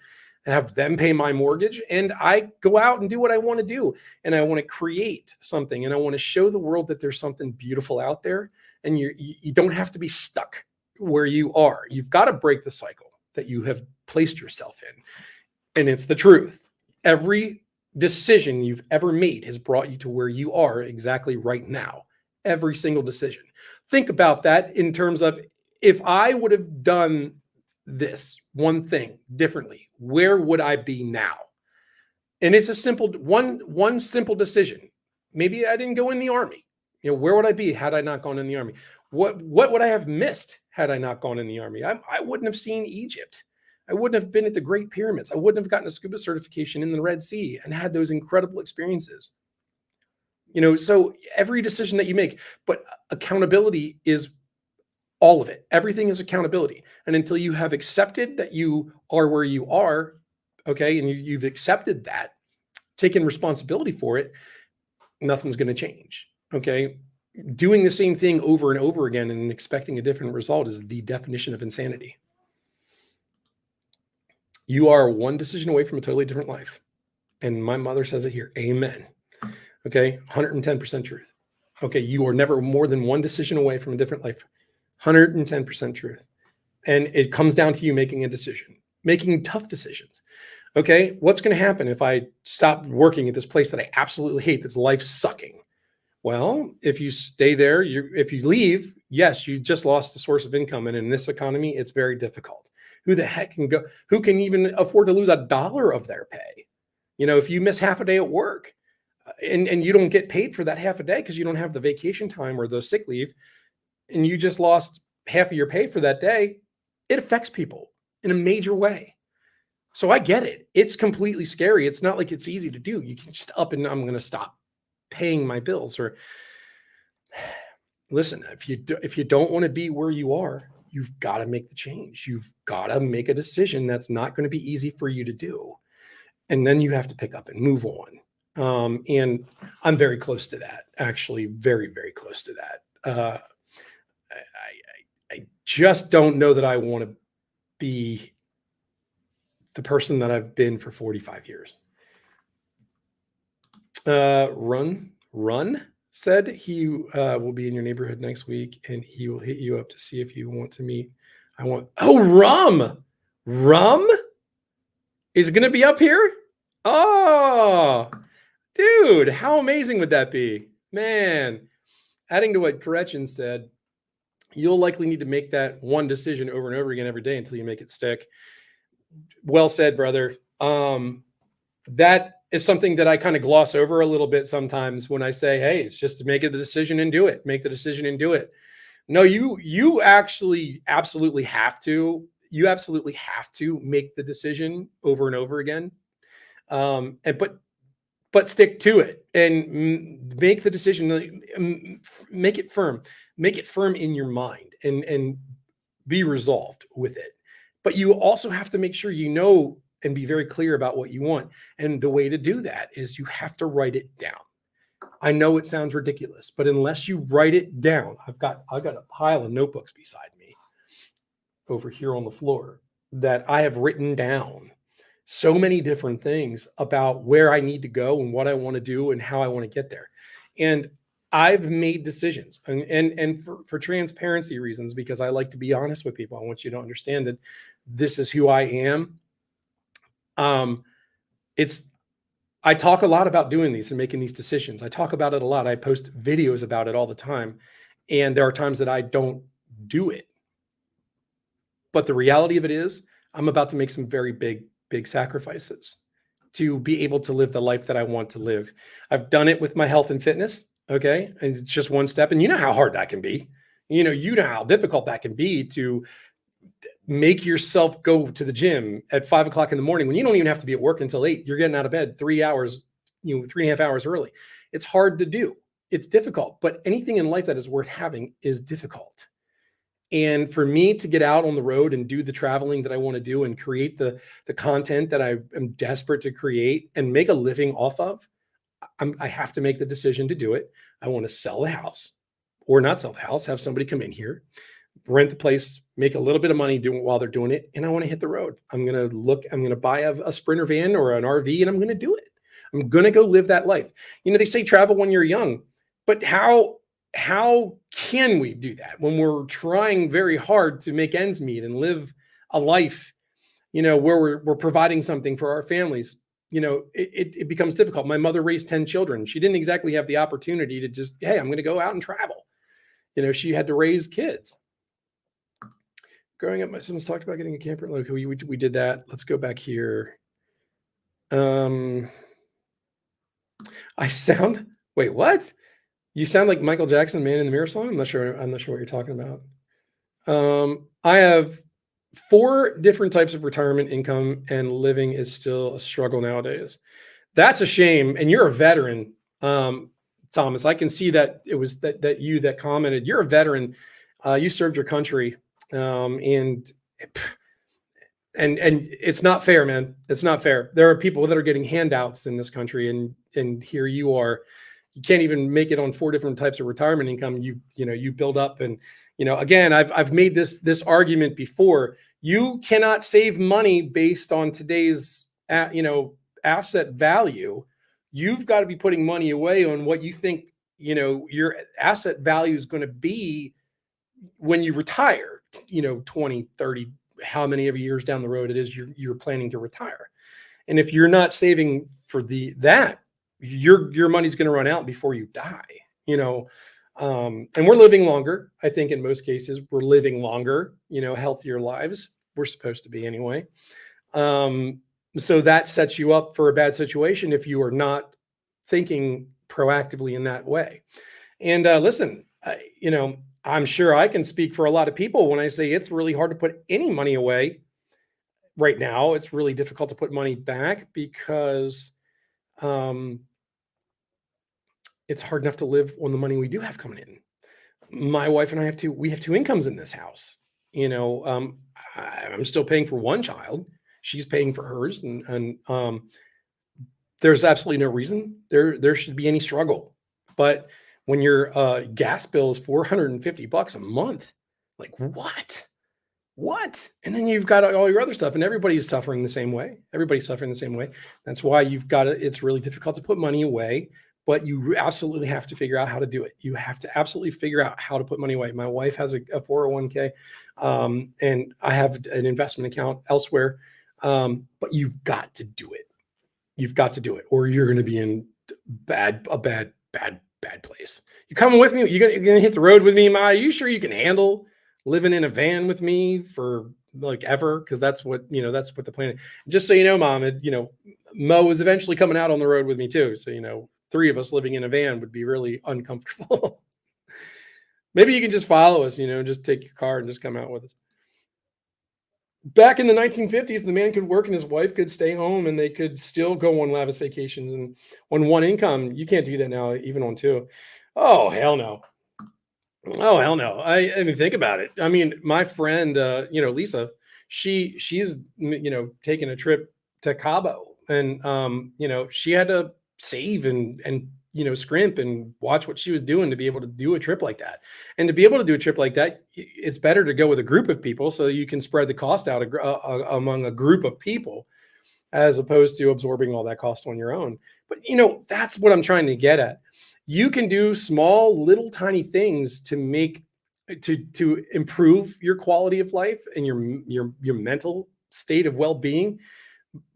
B: have them pay my mortgage, and I go out and do what I want to do. And I want to create something, and I want to show the world that there's something beautiful out there, and you don't have to be stuck where you are. You've got to break the cycle that you have placed yourself in. And it's the truth. Every decision you've ever made has brought you to where you are exactly right now. Every single decision. Think about that in terms of, if I would have done this one thing differently, where would I be now? And it's a simple one simple decision. Maybe I didn't go in the army. You know, where would I be had I not gone in the Army? What would I have missed had I not gone in the Army? I wouldn't have seen Egypt. I wouldn't have been at the Great Pyramids. I wouldn't have gotten a scuba certification in the Red Sea and had those incredible experiences. You know, so every decision that you make, but accountability is all of it. Everything is accountability. And until you have accepted that you are where you are, okay, and you've accepted that, taken responsibility for it, nothing's going to change. Okay. Doing the same thing over and over again and expecting a different result is the definition of insanity. You are one decision away from a totally different life. And my mother says it here. Amen. Okay. 110% truth. Okay. You are never more than one decision away from a different life. 110% truth. And it comes down to you making a decision, making tough decisions. Okay. What's going to happen if I stop working at this place that I absolutely hate, that's life sucking? Well, if you stay there, if you leave, yes, you just lost the source of income. And in this economy, it's very difficult. Who the heck can go? Who can even afford to lose $1 of their pay? You know, if you miss half a day at work and you don't get paid for that half a day because you don't have the vacation time or the sick leave, and you just lost half of your pay for that day, it affects people in a major way. So I get it. It's completely scary. It's not like it's easy to do. You can just up and I'm going to stop paying my bills. Or listen, if you don't want to be where you are, you've got to make the change. You've got to make a decision that's not going to be easy for you to do. And then you have to pick up and move on. And I'm very close to that, actually, very, very close to that. I just don't know that I want to be the person that I've been for 45 years. Run said he will be in your neighborhood next week and he will hit you up to see if you want to meet. Rum is going to be up here. Oh, dude, how amazing would that be? Man, adding to what Gretchen said, you'll likely need to make that one decision over and over again every day until you make it stick. Well said, brother. That is something that I kind of gloss over a little bit sometimes when I say, hey, it's just to make the decision and do it. Make the decision and do it. No, you actually absolutely have to. You absolutely have to make the decision over and over again. But stick to it and make the decision, make it firm in your mind and be resolved with it. But you also have to make sure you know and be very clear about what you want. And the way to do that is you have to write it down. I know it sounds ridiculous, but unless you write it down, I've got a pile of notebooks beside me over here on the floor that I have written down so many different things about where I need to go and what I want to do and how I want to get there. And I've made decisions and for transparency reasons, because I like to be honest with people. I want you to understand that this is who I am. I talk a lot about doing these and making these decisions. I talk about it a lot. I post videos about it all the time. And there are times that I don't do it. But the reality of it is I'm about to make some very big sacrifices to be able to live the life that I want to live. I've done it with my health and fitness. Okay. And it's just one step. And you know how hard that can be. You know how difficult that can be to make yourself go to the gym at 5 o'clock in the morning when you don't even have to be at work until 8. You're getting out of bed 3 hours, 3.5 hours early. It's hard to do. It's difficult, but anything in life that is worth having is difficult. And for me to get out on the road and do the traveling that I want to do and create the content that I am desperate to create and make a living off of, I have to make the decision to do it. I want to sell the house or not sell the house, have somebody come in here, rent the place, make a little bit of money doing it while they're doing it. And I want to hit the road. I'm going to buy a Sprinter van or an RV and I'm going to do it. I'm going to go live that life. They say travel when you're young, but how can we do that when we're trying very hard to make ends meet and live a life, where we're providing something for our families? It becomes difficult. My mother raised 10 children. She didn't exactly have the opportunity to just, hey, I'm going to go out and travel. She had to raise kids. Growing up, my son's talked about getting a camper. Look, we did that. Let's go back here. Wait, what? You sound like Michael Jackson, Man in the Mirror song. I'm not sure what you're talking about. I have 4 different types of retirement income, and living is still a struggle nowadays. That's a shame. And you're a veteran, Thomas. I can see that it was that you that commented. You're a veteran. You served your country, and it's not fair, man. It's not fair. There are people that are getting handouts in this country, and here you are. You can't even make it on 4 different types of retirement income. You build up, and again, I've made this argument before. You cannot save money based on today's asset value. You've got to be putting money away on what you think your asset value is going to be when you retire. 20, 30, how many of years down the road it is you're planning to retire. And if you're not saving for that, your money's going to run out before you die. And we're living longer. I think in most cases we're living longer, healthier lives. We're supposed to be anyway. So that sets you up for a bad situation if you are not thinking proactively in that way. And listen, I'm sure I can speak for a lot of people when I say it's really hard to put any money away right now. It's really difficult to put money back because it's hard enough to live on the money we do have coming in. My wife and I have 2 incomes in this house. I'm still paying for one child. She's paying for hers. And there's absolutely no reason there should be any struggle. But when your gas bill is $450 a month, like what? And then you've got all your other stuff, and everybody's suffering the same way. That's why it's really difficult to put money away, but you absolutely have to figure out how to do it. You have to absolutely figure out how to put money away. My wife has a 401k, and I have an investment account elsewhere. But you've got to do it. Or you're going to be in a bad place. You coming with me? You're going to hit the road with me, Ma? Are you sure you can handle living in a van with me for like ever? Because that's what the plan is. Just so you know, Mom, Mo is eventually coming out on the road with me too. So 3 of us living in a van would be really uncomfortable. Maybe you can just follow us, just take your car and just come out with us. Back in the 1950s, the man could work and his wife could stay home, and they could still go on lavish vacations and on 1 income. You can't do that now, even on 2. Oh, hell no. I mean, think about it. I mean, my friend, Lisa, she's taking a trip to Cabo, and she had to save and scrimp and watch what she was doing to be able to do a trip like that. And to be able to do a trip like that, it's better to go with a group of people so you can spread the cost out among a group of people, as opposed to absorbing all that cost on your own. But that's what I'm trying to get at. You can do small, little, tiny things to improve your quality of life and your mental state of well-being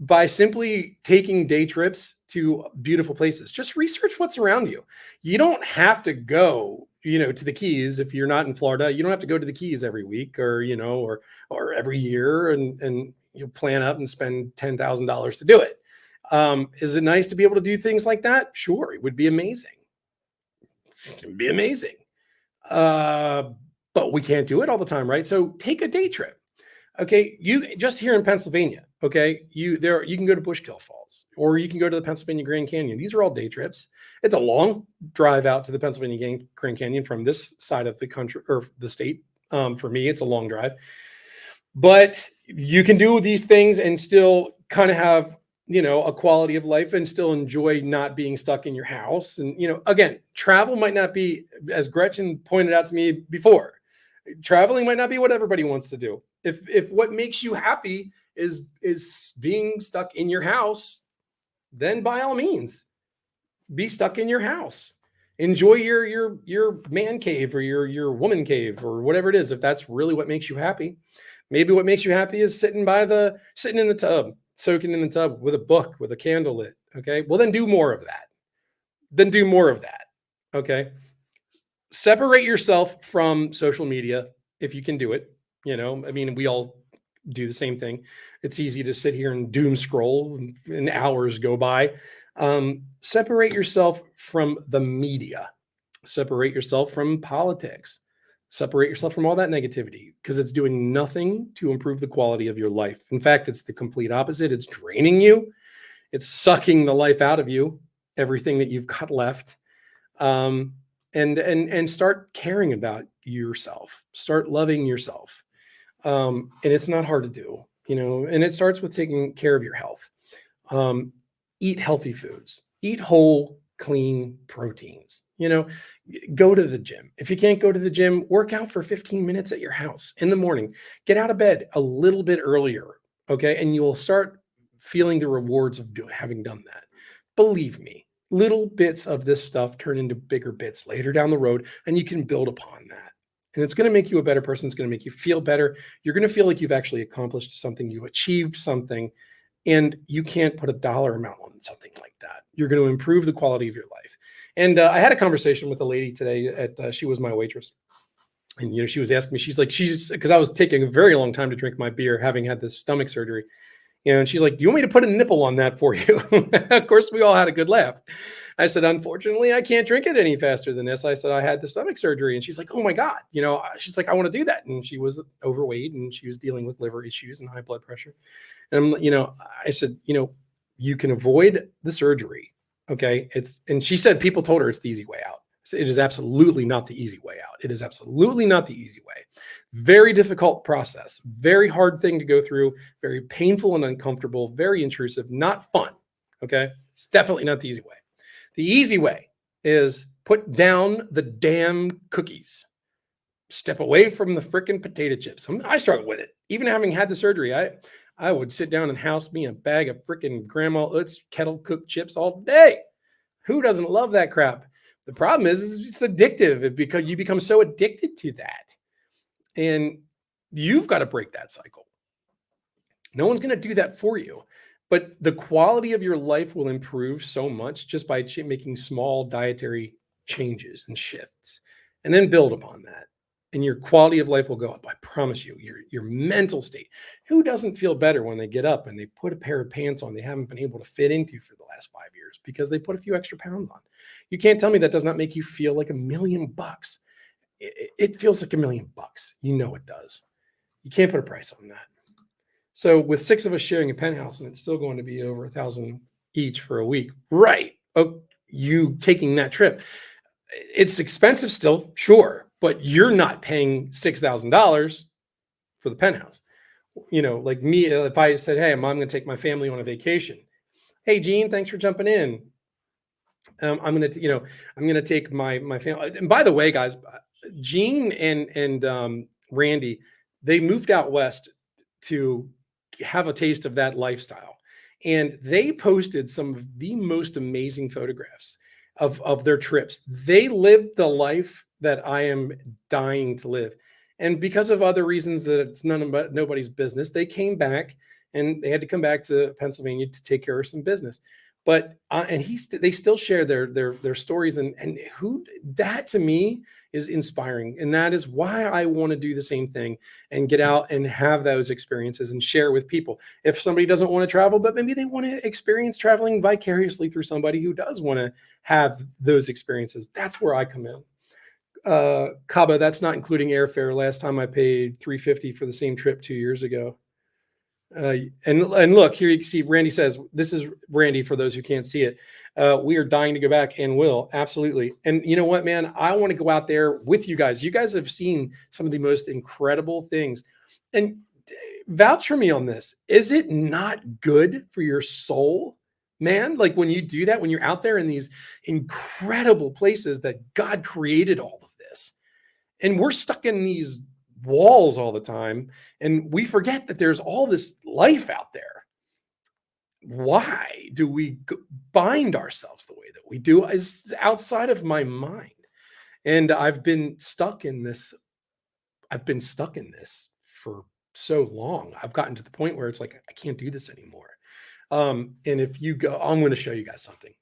B: by simply taking day trips to beautiful places. Just research what's around you. You don't have to go, to the Keys if you're not in Florida. You don't have to go to the Keys every week or every year and plan up and spend $10,000 to do it. Is it nice to be able to do things like that? Sure, it would be amazing. But we can't do it all the time, right? So take a day trip. Okay, you just here in Pennsylvania. Okay, you can go to Bushkill Falls, or you can go to the Pennsylvania Grand Canyon. These are all day trips. It's a long drive out to the Pennsylvania Grand Canyon from this side of the country or the state. For me, it's a long drive, but you can do these things and still kind of have a quality of life and still enjoy not being stuck in your house. And again, travel might not be, as Gretchen pointed out to me before, traveling might not be what everybody wants to do. If what makes you happy is being stuck in your house, then by all means, be stuck in your house. Enjoy your man cave or your woman cave or whatever it is. If that's really what makes you happy, maybe what makes you happy is sitting in the tub, soaking in the tub with a book, with a candle lit. Okay, well then do more of that. Okay, separate yourself from social media if you can do it. I mean, we all do the same thing. It's easy to sit here and doom scroll and hours go by. Separate yourself from the media. Separate yourself from politics. Separate yourself from all that negativity because it's doing nothing to improve the quality of your life. In fact, it's the complete opposite. It's draining you. It's sucking the life out of you, everything that you've got left. And start caring about yourself. Start loving yourself. And it's not hard to do, and it starts with taking care of your health. Eat healthy foods, eat whole, clean proteins, go to the gym. If you can't go to the gym, work out for 15 minutes at your house in the morning. Get out of bed a little bit earlier. Okay. And you will start feeling the rewards of having done that. Believe me, little bits of this stuff turn into bigger bits later down the road, and you can build upon that. And it's going to make you a better person. It's going to make you feel better. You're going to feel like you've actually accomplished something, you achieved something, and you can't put a dollar amount on something like that. You're going to improve the quality of your life. And I had a conversation with a lady today she was my waitress. And, she was asking me, because I was taking a very long time to drink my beer, having had this stomach surgery. And she's like, do you want me to put a nipple on that for you? Of course, we all had a good laugh. I said, unfortunately, I can't drink it any faster than this. I said, I had the stomach surgery. And she's like, oh my God, she's like, I want to do that. And she was overweight and she was dealing with liver issues and high blood pressure. And, I said, you can avoid the surgery. Okay. And she said, people told her it's the easy way out. It is absolutely not the easy way out. It is absolutely not the easy way. Very difficult process, very hard thing to go through, very painful and uncomfortable, very intrusive, not fun. Okay. It's definitely not the easy way. The easy way is put down the damn cookies. Step away from the freaking potato chips. I struggle with it. Even having had the surgery, I would sit down and house me a bag of freaking Grandma Utz kettle cooked chips all day. Who doesn't love that crap? The problem is it's addictive because you become so addicted to that. And you've got to break that cycle. No one's going to do that for you. But the quality of your life will improve so much just by making small dietary changes and shifts, and then build upon that. And your quality of life will go up. I promise you, your mental state. Who doesn't feel better when they get up and they put a pair of pants on they haven't been able to fit into for the last 5 years because they put a few extra pounds on? You can't tell me that does not make you feel like $1 million. It feels like $1 million. It does. You can't put a price on that. So with 6 of us sharing a penthouse, and it's still going to be over $1,000 each for a week, right? Oh, you taking that trip, it's expensive still, sure, but you're not paying $6,000 for the penthouse. Like me, if I said, "Hey, I'm going to take my family on a vacation." Hey, Gene, thanks for jumping in. I'm going to take my family. And by the way, guys, Gene and Randy, they moved out west to have a taste of that lifestyle. And they posted some of the most amazing photographs of their trips. They lived the life that I am dying to live. And because of other reasons that it's nobody's business, they came back and they had to come back to Pennsylvania to take care of some business. But and they still share their stories, and who that to me is inspiring, and that is why I want to do the same thing and get out and have those experiences and share with people. If somebody doesn't want to travel, but maybe they want to experience traveling vicariously through somebody who does want to have those experiences, that's where I come in. Cabo, that's not including airfare. Last time I paid $350 for the same trip 2 years ago. And look, here you can see Randy says, this is Randy for those who can't see it. We are dying to go back and will. Absolutely. And you know what, man? I want to go out there with you guys. You guys have seen some of the most incredible things. And vouch for me on this. Is it not good for your soul, man? Like when you do that, when you're out there in these incredible places that God created all of this, and we're stuck in these walls all the time, and we forget that there's all this life out there. Why do we bind ourselves the way that we do? Is outside of my mind. And I've been stuck in this for so long. I've gotten to the point where it's like I can't do this anymore. And if you go, I'm going to show you guys something.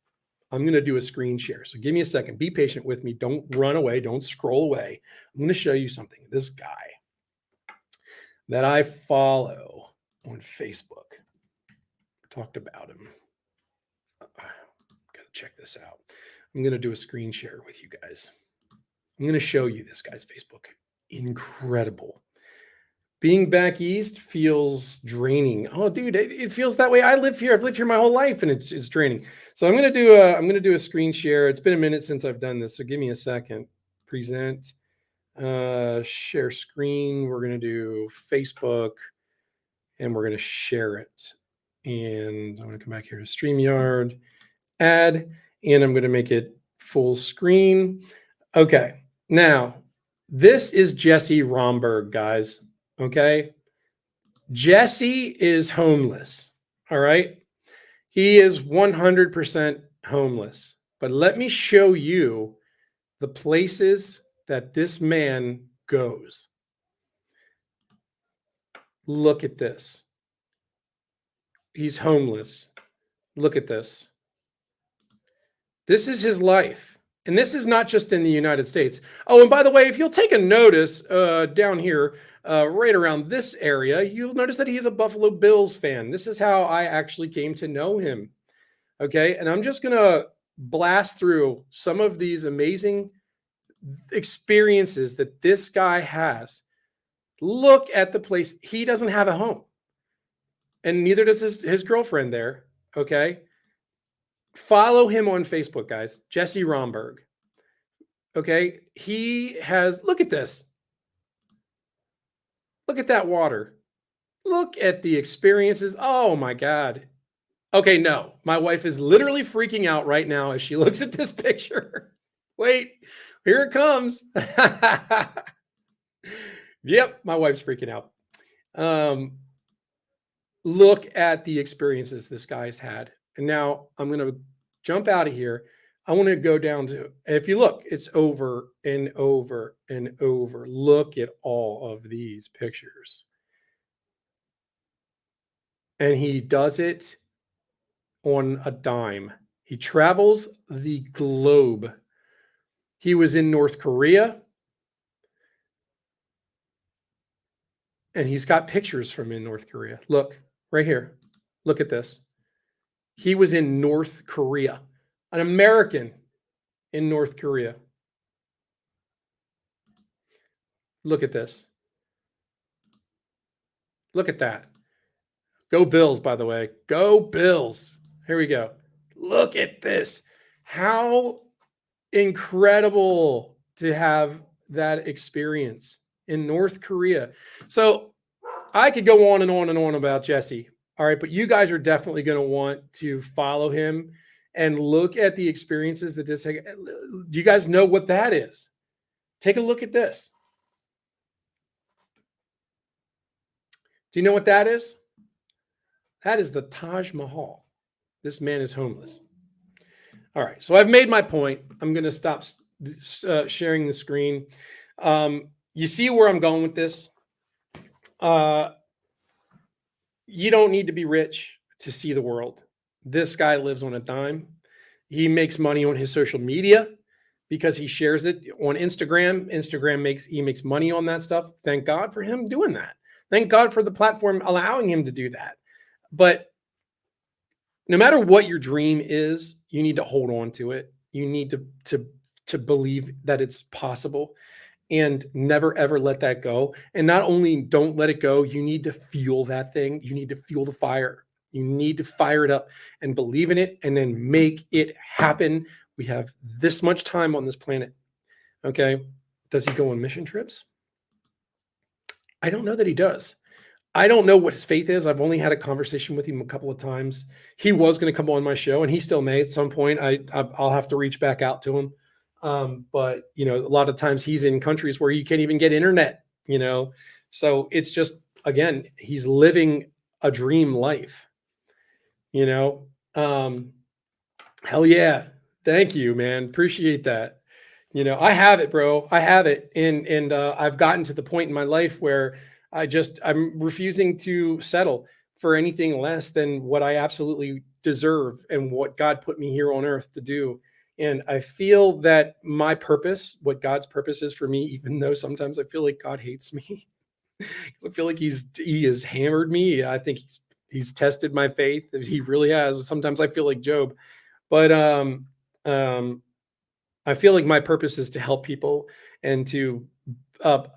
B: I'm going to do a screen share. So give me a second. Be patient with me. Don't run away. Don't scroll away. I'm going to show you something. This guy that I follow on Facebook talked about him. Got to check this out. I'm going to do a screen share with you guys. I'm going to show you this guy's Facebook. Incredible. Being back east feels draining. Oh, dude, it feels that way. I live here. I've lived here my whole life, and it's draining. So I'm gonna do a screen share. It's been a minute since I've done this, so give me a second. Present, share screen. We're gonna do Facebook, and we're gonna share it. And I'm gonna come back here to StreamYard, add, and I'm gonna make it full screen. Okay, now this is Jesse Romberg, guys. Okay. Jesse is homeless. All right. He is 100% homeless. But let me show you the places that this man goes. Look at this. He's homeless. Look at this. This is his life. And this is not just in the United States. Oh, and by the way, if you'll take a notice down here, right around this area, you'll notice that he is a Buffalo Bills fan. This is how I actually came to know him. Okay. And I'm just going to blast through some of these amazing experiences that this guy has. Look at the place. He doesn't have a home. And neither does his girlfriend there. Okay. Follow him on Facebook, guys. Jesse Romberg. Okay. He has, look at this. Look at that water. Look at the experiences. Oh my God. Okay, no. My wife is literally freaking out right now as she looks at this picture. Wait, here it comes. Yep, my wife's freaking out. Look at the experiences this guy's had. And now I'm going to jump out of here. I want to go down to, if you look, it's over and over and over. Look at all of these pictures. And he does it on a dime. He travels the globe. He was in North Korea. And he's got pictures from in North Korea. Look, right here. Look at this. He was in North Korea. An American in North Korea. Look at this. Look at that. Go Bills, by the way. Go Bills. Here we go. Look at this. How incredible to have that experience in North Korea. So I could go on and on and on about Jesse. All right. But you guys are definitely going to want to follow him and look at the experiences that this. Do you guys know what that is? Take a look at this. Do you know what that is? That is the Taj Mahal. This man is homeless. All right. So I've made my point. I'm going to stop sharing the screen. You see where I'm going with this? You don't need to be rich to see the world. This guy lives on a dime. He makes money on his social media because he shares it on Instagram. He makes money on that stuff. Thank God for him doing that. Thank God for the platform allowing him to do that. But no matter what your dream is, you need to hold on to it. You need to believe that it's possible and never, ever let that go. And not only don't let it go, you need to fuel that thing. You need to fuel the fire. You need to fire it up and believe in it and then make it happen. We have this much time on this planet. Okay. Does he go on mission trips? I don't know that he does. I don't know what his faith is. I've only had a conversation with him a couple of times. He was going to come on my show, and he still may at some point. I'll have to reach back out to him. But a lot of times he's in countries where you can't even get internet. So it's just, again, he's living a dream life. Hell yeah, thank you, man. Appreciate that. I have it, bro. I have it, and I've gotten to the point in my life where I'm refusing to settle for anything less than what I absolutely deserve and what God put me here on earth to do. And I feel that my purpose, what God's purpose is for me, even though sometimes I feel like God hates me, I feel like he has hammered me. I think he's tested my faith. He really has. Sometimes I feel like Job, but I feel like my purpose is to help people and to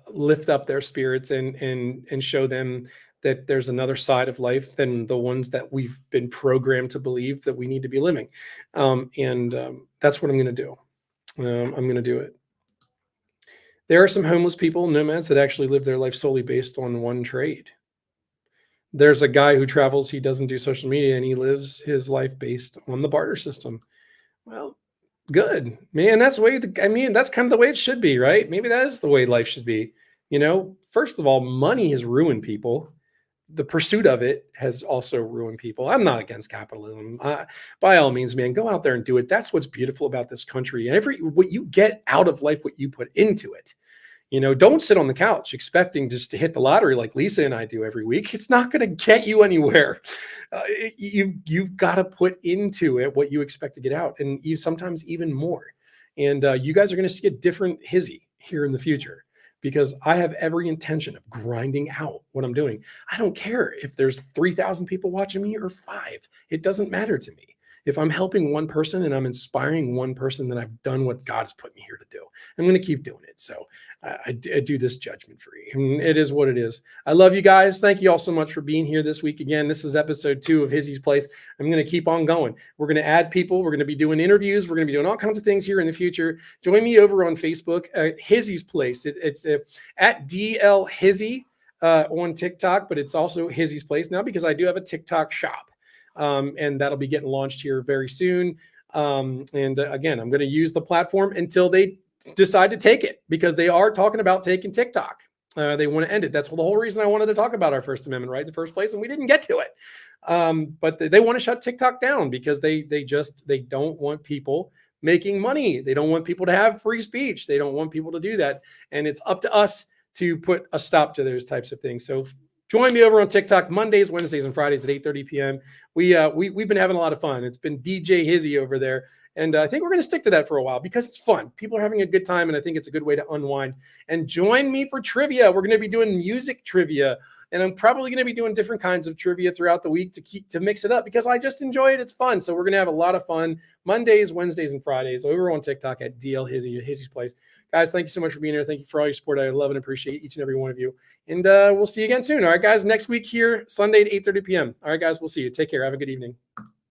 B: lift up their spirits and show them that there's another side of life than the ones that we've been programmed to believe that we need to be living. That's what I'm going to do. I'm going to do it. There are some homeless people, nomads, that actually live their life solely based on one trade. There's a guy who travels, he doesn't do social media, and he lives his life based on the barter system. Well, good, man. That's the way, that's kind of the way it should be, right? Maybe that is the way life should be. First of all, money has ruined people. The pursuit of it has also ruined people. I'm not against capitalism. By all means, man, go out there and do it. That's what's beautiful about this country. And what you get out of life, what you put into it. Don't sit on the couch expecting just to hit the lottery like Lisa and I do every week. It's not going to get you anywhere. You've got to put into it what you expect to get out, and you sometimes even more. And you guys are going to see a different Hizzy here in the future, because I have every intention of grinding out what I'm doing. I don't care if there's 3,000 people watching me or 5. It doesn't matter to me. If I'm helping one person and I'm inspiring one person, then I've done what God has put me here to do. I'm going to keep doing it. So I do this judgment free, and it is what it is. I love you guys. Thank you all so much for being here this week. Again, this is episode 2 of Hizzy's Place. I'm going to keep on going. We're going to add people. We're going to be doing interviews. We're going to be doing all kinds of things here in the future. Join me over on Facebook, Hizzy's Place. It's at DL Hizzy on TikTok, but it's also Hizzy's Place now because I do have a TikTok shop. And that'll be getting launched here very soon. Again, I'm going to use the platform until they decide to take it, because they are talking about taking TikTok. They want to end it. That's the whole reason I wanted to talk about our First Amendment right in the first place, and we didn't get to it. But they want to shut TikTok down because they don't want people making money. They don't want people to have free speech. They don't want people to do that. And it's up to us to put a stop to those types of things. So join me over on TikTok Mondays, Wednesdays, and Fridays at 8:30 p.m. We've been having a lot of fun. It's been DJ Hizzy over there. And I think we're going to stick to that for a while because it's fun. People are having a good time, and I think it's a good way to unwind. And join me for trivia. We're going to be doing music trivia, and I'm probably going to be doing different kinds of trivia throughout the week to mix it up because I just enjoy it. It's fun. So we're going to have a lot of fun Mondays, Wednesdays, and Fridays over on TikTok at DL Hizzy, Hizzy's Place. Guys, thank you so much for being here. Thank you for all your support. I love and appreciate each and every one of you. And we'll see you again soon. All right, guys, next week here, Sunday at 8:30 p.m. All right, guys, we'll see you. Take care. Have a good evening.